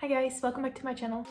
Hi guys, welcome back to my channel.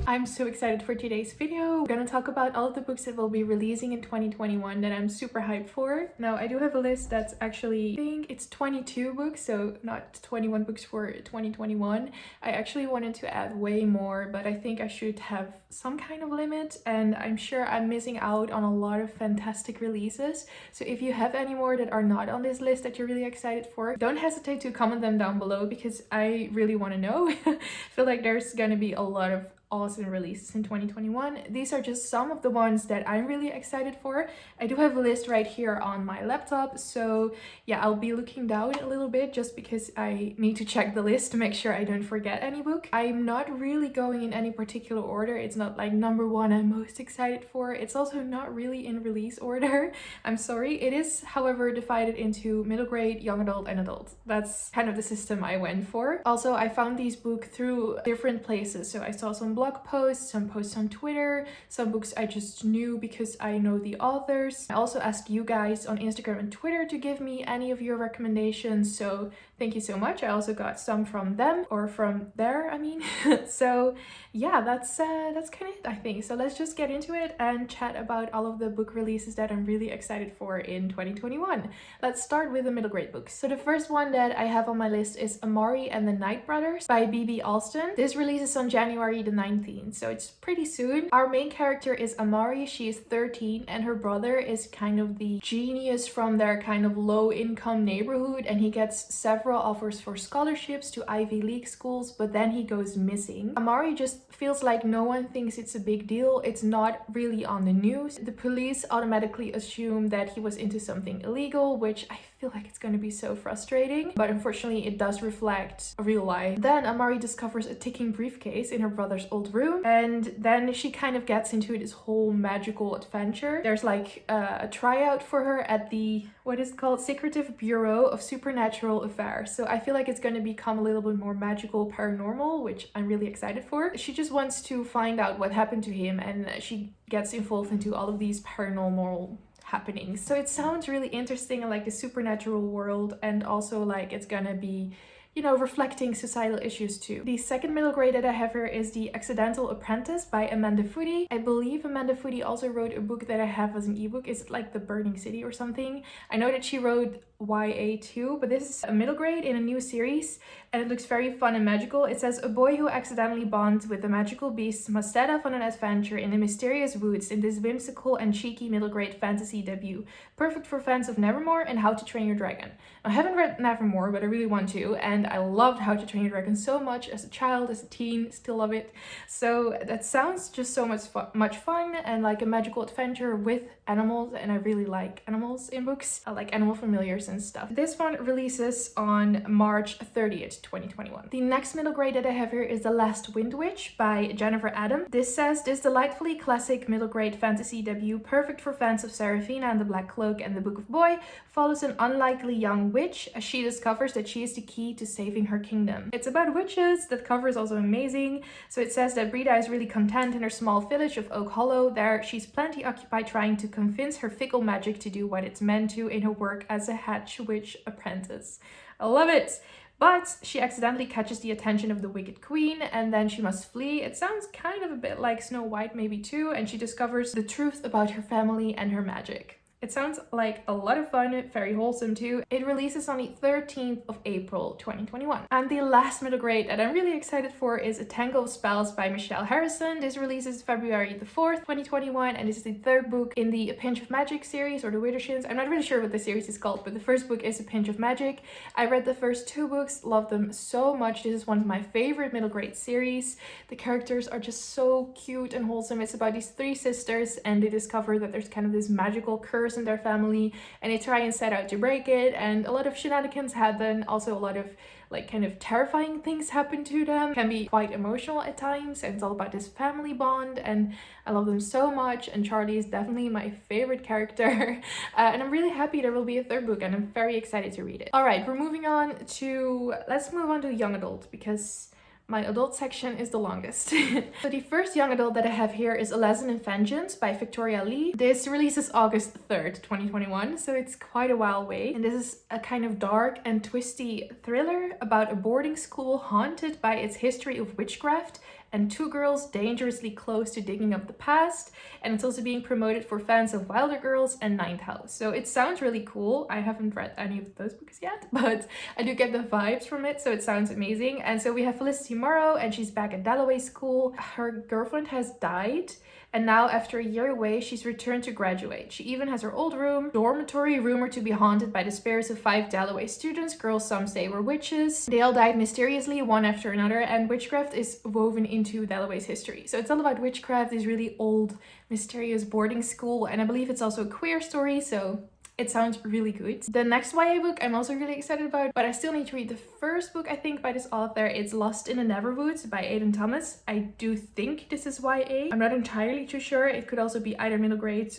I'm so excited for today's video. We're gonna talk about all of the books that will be releasing in 2021 that I'm super hyped for. Now, I do have a list that's actually, I think it's 22 books, so not 21 books for 2021. I actually wanted to add way more, but I think I should have some kind of limit, and I'm sure I'm missing out on a lot of fantastic releases. So if you have any more that are not on this list that you're really excited for, don't hesitate to comment them down below because I really want to know. I feel like there's gonna be a lot of awesome releases in 2021. These are just some of the ones that I'm really excited for. I do have a list right here on my laptop, so yeah, I'll be looking down a little bit just because I need to check the list to make sure I don't forget any book. I'm not really going in any particular order. It's not like number one I'm most excited for. It's also not really in release order. I'm sorry. It is, however, divided into middle grade, young adult, and adult. That's kind of the system I went for. Also, I found these books through different places. So I saw some blog posts, some posts on Twitter, some books I just knew because I know the authors. I also asked you guys on Instagram and Twitter to give me any of your recommendations, so thank you so much. I also got some from them, or from there, I mean. So yeah, that's kind of it, I think. So let's just get into it and chat about all of the book releases that I'm really excited for in 2021. Let's start with the middle grade books. So the first one that I have on my list is Amari and the Night Brothers by B.B. Alston. This releases on January the 19th, so it's pretty soon. Our main character is Amari. She is 13 and her brother is kind of the genius from their kind of low income neighborhood, and he gets several offers for scholarships to Ivy League schools, but then he goes missing. Amari just feels like no one thinks it's a big deal. It's not really on the news. The police automatically assume that he was into something illegal, which I feel like it's going to be so frustrating, but unfortunately it does reflect real life. Then Amari discovers a ticking briefcase in her brother's old room, and then she kind of gets into this whole magical adventure. There's like a tryout for her at the, what is it called, Secretive Bureau of Supernatural Affairs. So I feel like it's going to become a little bit more magical, paranormal, which I'm really excited for. She just wants to find out what happened to him, and she gets involved into all of these paranormal happenings. So it sounds really interesting in like the supernatural world, and also like it's gonna be, you know, reflecting societal issues too. The second middle grade that I have here is The Accidental Apprentice by Amanda Foody. I believe Amanda Foody also wrote a book that I have as an ebook. Is it like The Burning City or something? I know that she wrote YA too, but this is a middle grade in a new series, and it looks very fun and magical. It says, a boy who accidentally bonds with a magical beast must set off on an adventure in the mysterious woods in this whimsical and cheeky middle grade fantasy debut, perfect for fans of Nevermore and How to Train Your Dragon. I haven't read Nevermore, but I really want to, and I loved How to Train Your Dragon so much as a child, as a teen, still love it. So that sounds just so much fun and like a magical adventure with animals, and I really like animals in books. I like animal familiars and stuff. This one releases on March 30th, 2021. The next middle grade that I have here is The Last Wind Witch by Jennifer Adam. This says, this delightfully classic middle grade fantasy debut, perfect for fans of Seraphina and the Black Cloak and the Book of Boy, follows an unlikely young witch as she discovers that she is the key to saving her kingdom. It's about witches. That cover is also amazing. So it says that Brida is really content in her small village of Oak Hollow. There, she's plenty occupied trying to convince her fickle magic to do what it's meant to in her work as a Hatch Witch apprentice. I love it! But she accidentally catches the attention of the Wicked Queen, and then she must flee. It sounds kind of a bit like Snow White maybe too, and she discovers the truth about her family and her magic. It sounds like a lot of fun, very wholesome too. It releases on the 13th of April, 2021. And the last middle grade that I'm really excited for is A Tangle of Spells by Michelle Harrison. This releases February the 4th, 2021, and this is the third book in the A Pinch of Magic series, or the Wittershins. I'm not really sure what the series is called, but the first book is A Pinch of Magic. I read the first two books, loved them so much. This is one of my favorite middle grade series. The characters are just so cute and wholesome. It's about these three sisters, and they discover that there's kind of this magical curse in their family, and they try and set out to break it, and a lot of shenanigans happen. Also a lot of like kind of terrifying things happen to them. It can be quite emotional at times, and it's all about this family bond, and I love them so much, and Charlie is definitely my favorite character. And I'm really happy there will be a third book, and I'm very excited to read it. All right, we're moving on to, let's move on to young adult, because My adult section is the longest. So the first young adult that I have here is A Lesson in Vengeance by Victoria Lee. This releases August 3rd, 2021, so it's quite a while away. And this is a kind of dark and twisty thriller about a boarding school haunted by its history of witchcraft and two girls dangerously close to digging up the past. And it's also being promoted for fans of Wilder Girls and Ninth House. So it sounds really cool. I haven't read any of those books yet, but I do get the vibes from it, so it sounds amazing. And so we have Felicity Morrow, and she's back at Dalloway School. Her girlfriend has died, and now after a year away, she's returned to graduate. She even has her old dormitory rumored to be haunted by the spirits of 5 Dalloway students. Girls some say were witches. They all died mysteriously, one after another, and witchcraft is woven into Dalloway's history. So it's all about witchcraft, this really old, mysterious boarding school, and I believe it's also a queer story, so it sounds really good. The next YA book I'm also really excited about, but I still need to read the first book, I think, by this author. It's Lost in the Neverwoods by Aidan Thomas. I do think this is YA. I'm not entirely too sure. It could also be either middle grade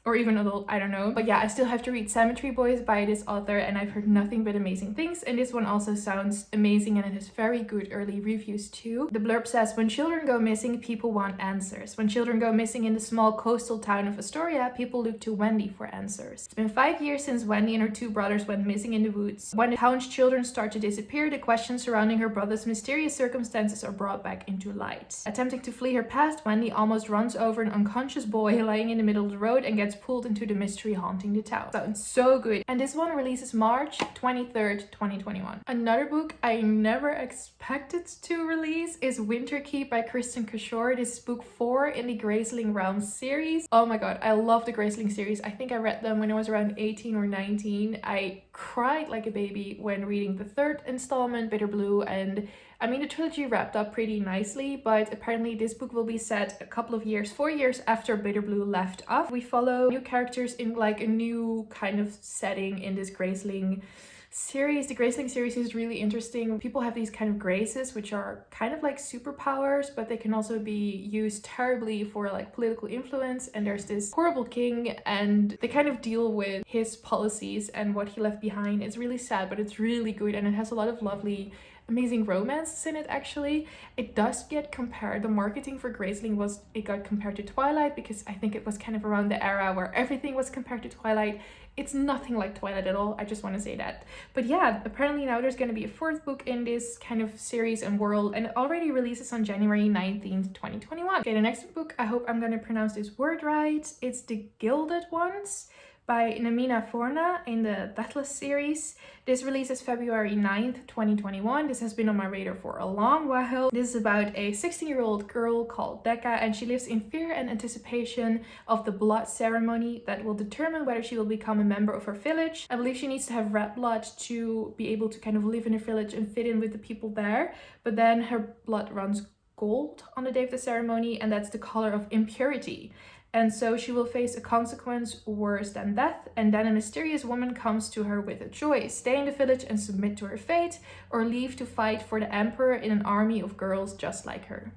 or even adult, I don't know. But yeah, I still have to read Cemetery Boys by this author, and I've heard nothing but amazing things. And this one also sounds amazing, and it has very good early reviews too. The blurb says, when children go missing, people want answers. When children go missing in the small coastal town of Astoria, people look to Wendy for answers. It's been 5 years since Wendy and her 2 brothers went missing in the woods. When the town's children start to disappear, the questions surrounding her brother's mysterious circumstances are brought back into light. Attempting to flee her past, Wendy almost runs over an unconscious boy lying in the middle of the road and gets pulled into the mystery haunting the town. Sounds so good. And this one releases March 23rd, 2021. Another book I never expected to release is Winterkeep by Kristen Cashore. This is book 4 in the Graceling Realms series. Oh my god, I love the Graceling series. I think I read them when I was around 18 or 19. I cried like a baby when reading the 3rd installment, Bitter Blue, and I mean, the trilogy wrapped up pretty nicely, but apparently this book will be set a couple of years, 4 years after Bitter Blue left off. We follow new characters in like a new kind of setting in this Graceling series. The Graceling series is really interesting. People have these kind of graces, which are kind of like superpowers, but they can also be used terribly for like political influence. And there's this horrible king, and they kind of deal with his policies and what he left behind. It's really sad, but it's really good, and it has a lot of lovely amazing romances in it. Actually, it does get compared, the marketing for Graceling got compared to Twilight, because I think it was kind of around the era where everything was compared to Twilight. It's nothing like Twilight at all, I just want to say that. But yeah, apparently now there's going to be a 4th book in this kind of series and world, and it already releases on January 19th, 2021. Okay, the next book, I hope I'm going to pronounce this word right. It's The Gilded Ones by Namina Forna in the Deathless series. This releases February 9th, 2021. This has been on my radar for a long while. This is about a 16-year-old girl called Decca, and she lives in fear and anticipation of the blood ceremony that will determine whether she will become a member of her village. I believe she needs to have red blood to be able to kind of live in her village and fit in with the people there, but then her blood runs gold on the day of the ceremony, and that's the color of impurity. And so she will face a consequence worse than death, and then a mysterious woman comes to her with a choice: stay in the village and submit to her fate, or leave to fight for the emperor in an army of girls just like her.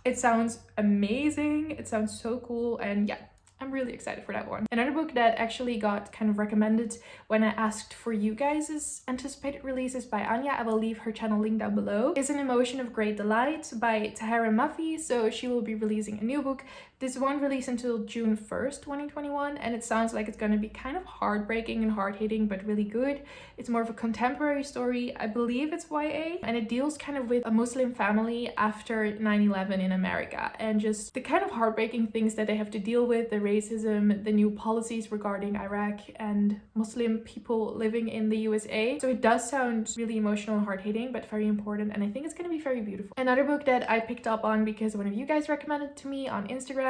It sounds amazing, it sounds so cool, and yeah, I'm really excited for that one. Another book that actually got kind of recommended when I asked for you guys' anticipated releases by Anya, I will leave her channel link down below, is An Emotion of Great Delight by Tahara Mafi. So she will be releasing a new book. This won't release until June 1st, 2021, and it sounds like it's going to be kind of heartbreaking and hard-hitting, but really good. It's more of a contemporary story. I believe it's YA, and it deals kind of with a Muslim family after 9/11 in America, and just the kind of heartbreaking things that they have to deal with, the racism, the new policies regarding Iraq and Muslim people living in the USA. So it does sound really emotional and hard-hitting, but very important, and I think it's going to be very beautiful. Another book that I picked up on because one of you guys recommended it to me on Instagram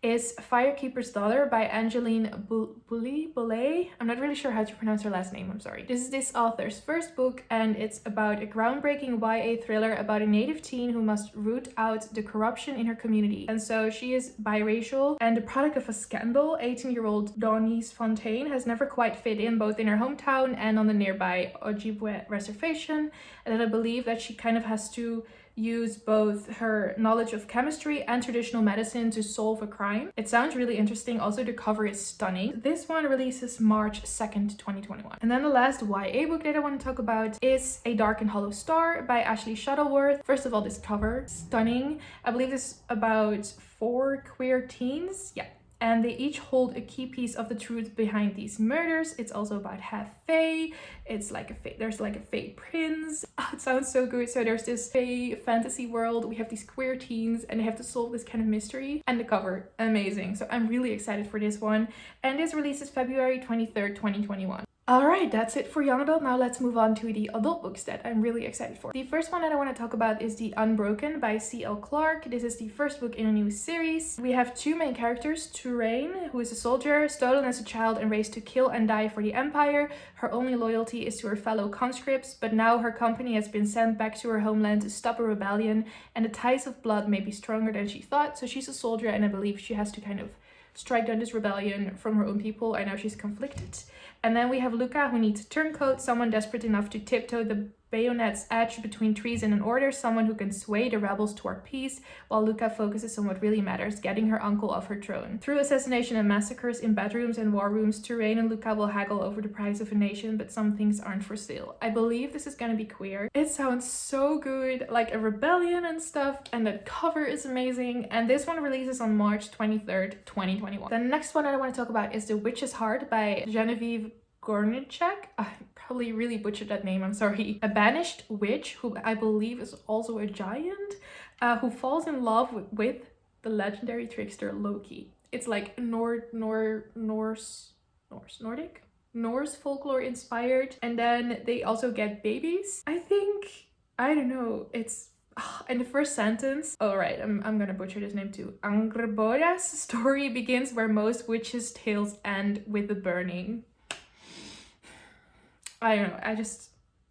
is Firekeeper's Daughter by Angeline Boulay. I'm not really sure how to pronounce her last name, I'm sorry. This is this author's first book, and it's about a groundbreaking YA thriller about a native teen who must root out the corruption in her community. And so she is biracial and the product of a scandal. 18-year-old Dawnese Fontaine has never quite fit in, both in her hometown and on the nearby Ojibwe reservation, and then I believe that she kind of has to use both her knowledge of chemistry and traditional medicine to solve a crime. It sounds really interesting. Also, the cover is stunning. This one releases March 2nd, 2021. And then the last YA book that I want to talk about is A Dark and Hollow Star by Ashley Shuttleworth. First of all, this cover, stunning. I believe this is about 4 queer teens. Yeah. And they each hold a key piece of the truth behind these murders. It's also about half fae. It's like there's like a fae prince. Oh, it sounds so good. So there's this fae fantasy world. We have these queer teens and they have to solve this kind of mystery. And the cover, amazing. So I'm really excited for this one. And this releases February 23rd, 2021. Alright, that's it for young adult. Now let's move on to the adult books that I'm really excited for. The first one that I want to talk about is The Unbroken by C.L. Clarke. This is the first book in a new series. We have 2 main characters, Touraine, who is a soldier, stolen as a child and raised to kill and die for the Empire. Her only loyalty is to her fellow conscripts, but now her company has been sent back to her homeland to stop a rebellion, and the ties of blood may be stronger than she thought. So she's a soldier, and I believe she has to kind of strike down this rebellion from her own people, and now she's conflicted. And then we have Luca, who needs a turncoat, someone desperate enough to tiptoe the bayonet's edge between treason and order, someone who can sway the rebels toward peace, while Luca focuses on what really matters, getting her uncle off her throne. Through assassination and massacres in bedrooms and war rooms, Touraine and Luca will haggle over the price of a nation, but some things aren't for sale. I believe this is gonna be queer. It sounds so good, like a rebellion and stuff, and the cover is amazing. And this one releases on March 23rd, 2021. The next one that I want to talk about is The Witch's Heart by Genevieve Gornichek. I probably really butchered that name, I'm sorry. A banished witch, who I believe is also a giant, who falls in love with the legendary trickster Loki. It's like Nordic? Norse folklore inspired. And then they also get babies. I don't know, it's in the first sentence, alright, I'm gonna butcher this name too. Angrboda's story begins where most witches' tales end, with the burning. I don't know,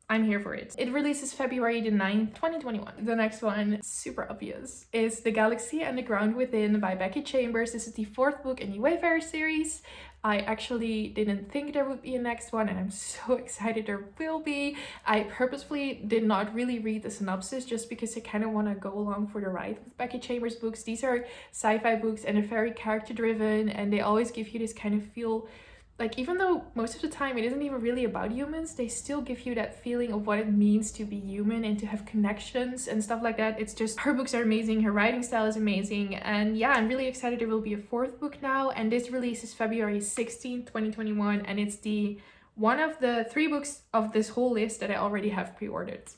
I'm here for it. It releases February the 9th, 2021. The next one, super obvious, is The Galaxy and the Ground Within by Becky Chambers. This is the 4th book in the Wayfarer series. I actually didn't think there would be a next one, and I'm so excited there will be. I purposefully did not really read the synopsis just because I kind of want to go along for the ride with Becky Chambers books. These are sci-fi books and they're very character driven, and they always give you this kind of feel. Like, even though most of the time it isn't even really about humans, they still give you that feeling of what it means to be human and to have connections and stuff like that. It's just, her books are amazing, her writing style is amazing, and yeah, I'm really excited there will be a 4th book now, and this releases February 16th, 2021, and it's the one of the 3 books of this whole list that I already have pre-ordered.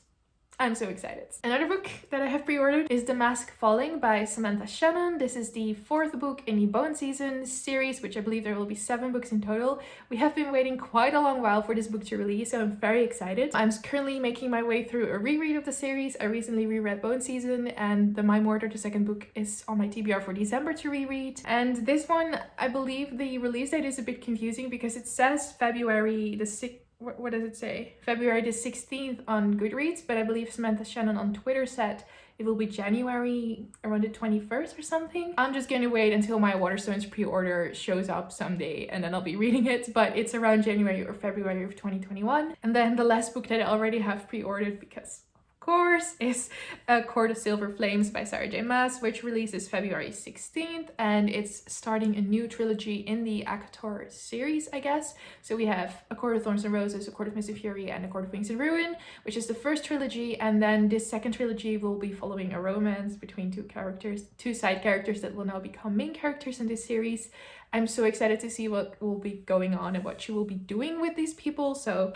I'm so excited. Another book that I have pre-ordered is The Mask Falling by Samantha Shannon. This is the 4th book in the Bone Season series, which I believe there will be 7 books in total. We have been waiting quite a long while for this book to release, so I'm very excited. I'm currently making my way through a reread of the series. I recently reread Bone Season, and the My Murder, the 2nd book, is on my TBR for December to reread. And this one, I believe the release date is a bit confusing because it says February the 6th. What does it say? February the 16th on Goodreads, but I believe Samantha Shannon on Twitter said it will be January around the 21st or something. I'm just gonna wait until my Waterstones pre-order shows up someday and then I'll be reading it, but it's around January or February of 2021. And then the last book that I already have pre-ordered, because course, is A Court of Silver Flames by Sarah J Maas, which releases February 16th, and it's starting a new trilogy in the ACOTAR series, I guess. So we have A Court of Thorns and Roses, A Court of Mist and Fury, and A Court of Wings and Ruin, which is the first trilogy, and then this second trilogy will be following a romance between two side characters that will now become main characters in this series. I'm so excited to see what will be going on and what she will be doing with these people, so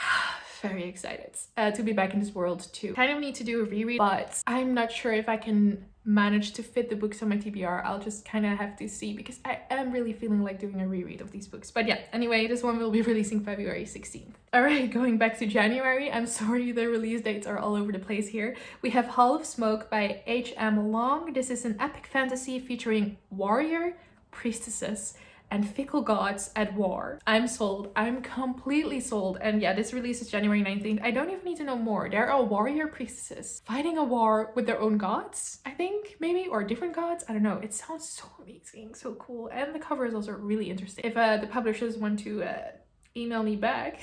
very excited to be back in this world too. Kind of need to do a reread, but I'm not sure if I can manage to fit the books on my TBR. I'll just kind of have to see, because I am really feeling like doing a reread of these books. But yeah, anyway, this one will be releasing February 16th. All right, going back to January. I'm sorry the release dates are all over the place here. We have Hall of Smoke by H.M. Long. This is an epic fantasy featuring warrior, priestesses, and fickle gods at war. I'm sold. I'm completely sold. And yeah, this releases January 19th. I don't even need to know more. There are warrior priestesses fighting a war with their own gods, I think, maybe, or different gods. I don't know. It sounds so amazing, so cool. And the cover is also really interesting. If the publishers want to email me back,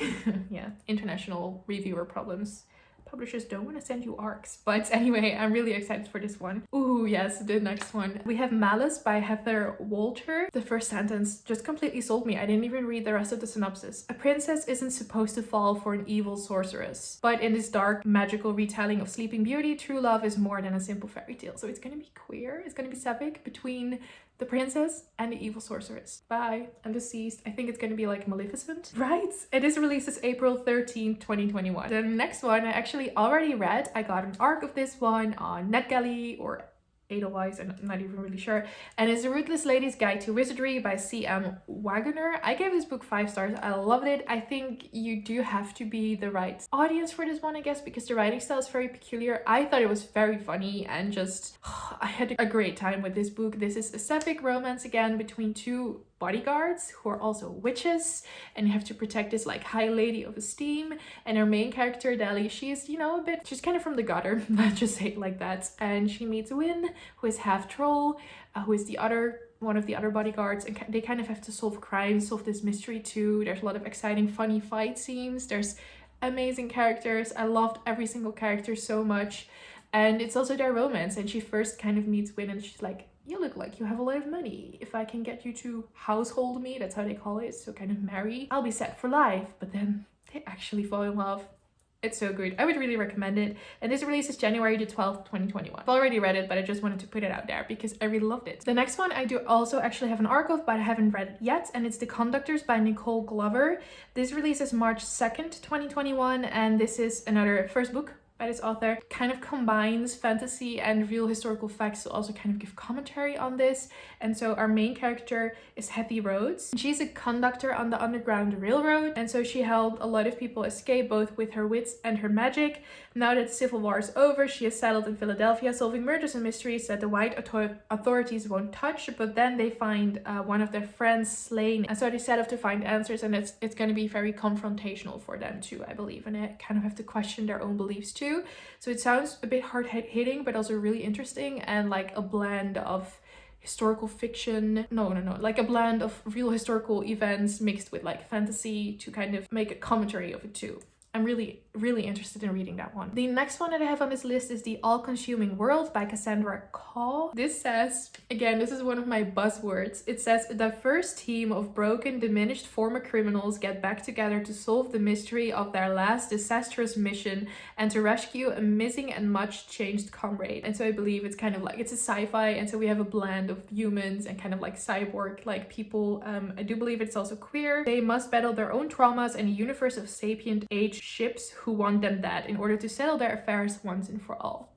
yeah, international reviewer problems. publishers don't want to send you arcs. But anyway, I'm really excited for this one. Ooh, yes, the next one. We have Malice by Heather Walter. The first sentence just completely sold me. I didn't even read the rest of the synopsis. A princess isn't supposed to fall for an evil sorceress. But in this dark, magical retelling of Sleeping Beauty, true love is more than a simple fairy tale. So it's gonna be queer. It's gonna be sapphic between the princess and the evil sorceress. Bye. I'm deceased. I think it's gonna be like Maleficent. Right? It is released April 13th, 2021. The next one I actually already read. I got an arc of this one on NetGalley or Edelweiss, I'm not even really sure. And it's The Ruthless Lady's Guide to Wizardry by C.M. Wagoner. I gave this book 5 stars. I loved it. I think you do have to be the right audience for this one, I guess, because the writing style is very peculiar. I thought it was very funny and just I had a great time with this book. This is a sapphic romance again between two bodyguards who are also witches, and you have to protect this like high lady of esteem. And our main character Deli, she's, you know, she's kind of from the gutter, let's just say it like that. And she meets Win, who is half troll, who is one of the other bodyguards, and they kind of have to solve crimes, solve this mystery too. There's a lot of exciting, funny fight scenes. There's amazing characters. I loved every single character so much. And it's also their romance. And she first kind of meets Win and she's like, you look like you have a lot of money. If I can get you to household me, that's how they call it, so kind of marry, I'll be set for life. But then they actually fall in love. It's so good. I would really recommend it. And this release is January the 12th, 2021. I've already read it, but I just wanted to put it out there because I really loved it. The next one I do also actually have an arc of, but I haven't read it yet. And it's The Conductors by Nicole Glover. This releases March 2nd, 2021. And this is another first book by this author. Kind of combines fantasy and real historical facts to also kind of give commentary on this. And so our main character is Hetty Rhodes. She's a conductor on the Underground Railroad, and so she helped a lot of people escape both with her wits and her magic. Now that the Civil War is over, she is settled in Philadelphia solving murders and mysteries that the white authorities won't touch, but then they find one of their friends slain, and so they set off to find answers, and it's going to be very confrontational for them too, I believe, and they kind of have to question their own beliefs too. So it sounds a bit hard-hitting, but also really interesting, and like a blend of historical fiction, like a blend of real historical events mixed with like fantasy to kind of make a commentary of it too. I'm really, really interested in reading that one. The next one that I have on this list is The All-Consuming World by Cassandra Call. This says, again, this is one of my buzzwords. It says, a diverse team of broken, diminished former criminals get back together to solve the mystery of their last disastrous mission and to rescue a missing and much changed comrade. And so I believe it's kind of like, it's a sci-fi, and so we have a blend of humans and kind of like cyborg-like people. I do believe it's also queer. They must battle their own traumas in a universe of sapient age ships who want them dead in order to settle their affairs once and for all.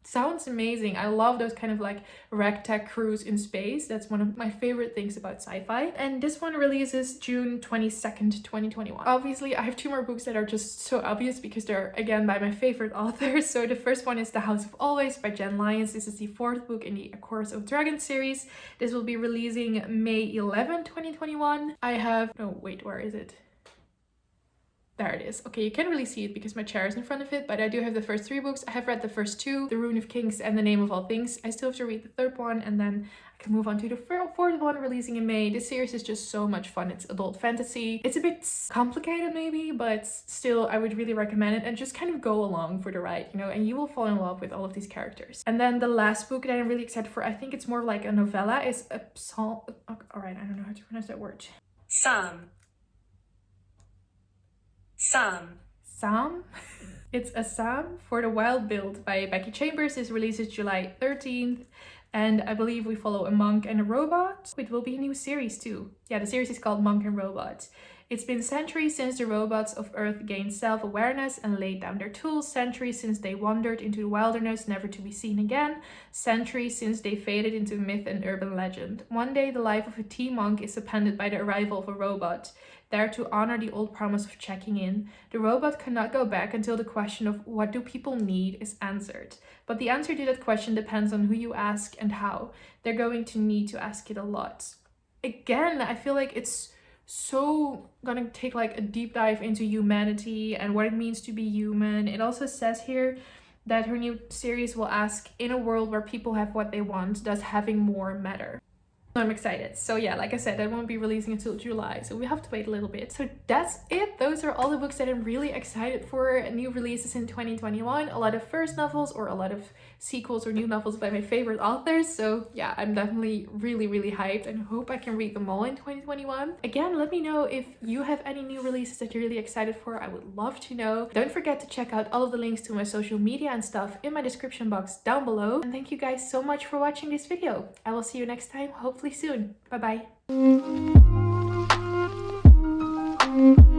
Sounds amazing. I love those kind of like ragtag crews in space. That's one of my favorite things about sci-fi. And this one releases June 22nd, 2021. Obviously, I have 2 more books that are just so obvious because they're, again, by my favorite authors. So the first one is The House of Always by Jen Lyons. This is the 4th book in the A Chorus of Dragons series. This will be releasing May 11, 2021. I have... Oh, wait, where is it? There it is. Okay, you can't really see it because my chair is in front of it, but I do have the first 3 books. I have read the first 2, The Rune of Kings and The Name of All Things. I still have to read the 3rd one, and then I can move on to the 4th one releasing in May. This series is just so much fun. It's adult fantasy. It's a bit complicated maybe, but still I would really recommend it, and just kind of go along for the ride, you know, and you will fall in love with all of these characters. And then the last book that I'm really excited for, I think it's more like a novella, is a psalm. Alright, I don't know how to pronounce that word. Psalm. It's a psalm for the Wild Build by Becky Chambers. This releases July 13th. And I believe we follow a monk and a robot. It will be a new series too. Yeah, the series is called Monk and Robot. It's been centuries since the robots of Earth gained self-awareness and laid down their tools. Centuries since they wandered into the wilderness, never to be seen again. Centuries since they faded into myth and urban legend. One day, the life of a tea monk is appended by the arrival of a robot, there to honor the old promise of checking in. The robot cannot go back until the question of what do people need is answered. But the answer to that question depends on who you ask and how. They're going to need to ask it a lot. Again, I feel like it's so gonna take like a deep dive into humanity and what it means to be human. It also says here that her new series will ask, in a world where people have what they want, does having more matter? I'm excited. So yeah, like I said, that won't be releasing until July, so we have to wait a little bit. So that's it. Those are all the books that I'm really excited for. New releases in 2021. A lot of first novels or a lot of sequels or new novels by my favorite authors. So yeah, I'm definitely really hyped and hope I can read them all in 2021. Again, let me know if you have any new releases that you're really excited for. I would love to know. Don't forget to check out all of the links to my social media and stuff in my description box down below. And thank you guys so much for watching this video. I will see you next time, hopefully soon. Bye bye.